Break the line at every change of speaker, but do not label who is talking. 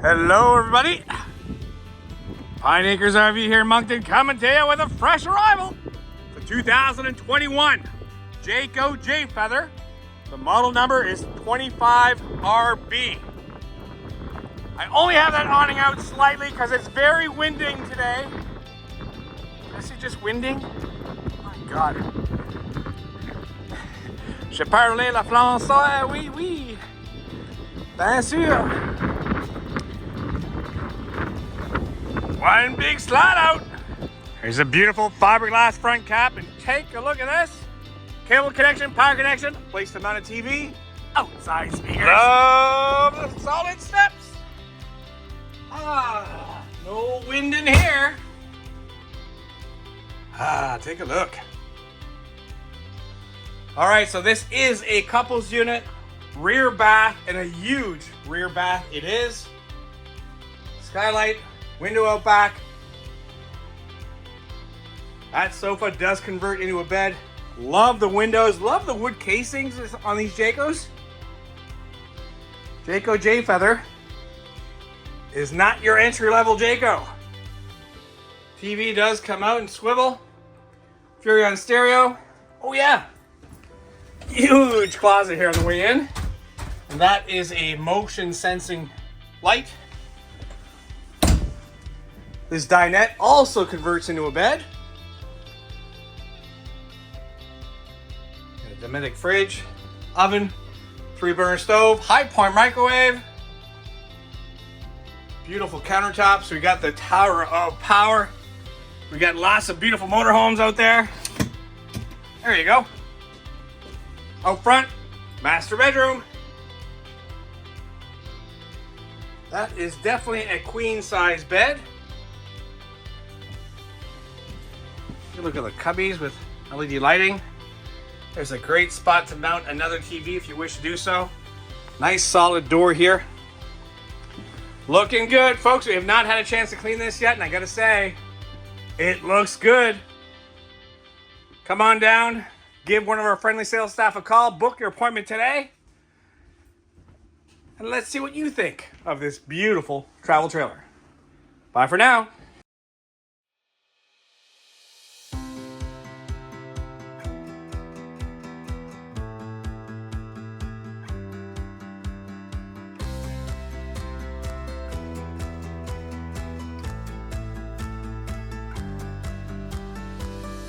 Hello everybody, Pine Acres RV here in Moncton, coming to you with a fresh arrival. The 2021 Jayco Jay Feather. The model number is 25RB. I only have that awning out slightly because it's very winding today. Is it just winding? Oh my God. Je parle le français, oui, oui. Bien sûr. One big slide out. Here's a beautiful fiberglass front cap, and take a look at this. Cable connection, power connection, place to mount a TV, outside speakers. Love the solid steps. No wind in here. Take a look. All right, so this is a couples unit, rear bath, and a huge rear bath it is. Skylight, window out back. That sofa does convert into a bed. Love the windows, love the wood casings on these Jaycos. Jayco Jay Feather is not your entry-level Jayco. TV does come out and swivel. Furrion stereo. Oh yeah. Huge closet here on the way in. And that is a motion sensing light. This dinette also converts into a bed. A Dometic fridge, oven, 3-burner stove, high point microwave. Beautiful countertops. We got the tower of power. We got lots of beautiful motorhomes out there. There you go. Out front, master bedroom. That is definitely a queen size bed. You look at the cubbies with LED lighting. There's a great spot to mount another TV if you wish to do so. Nice solid door here. Looking good, folks. We have not had a chance to clean this yet, and I gotta say, it looks good. Come on down, give one of our friendly sales staff a call, book your appointment today, and let's see what you think of this beautiful travel trailer. Bye for now.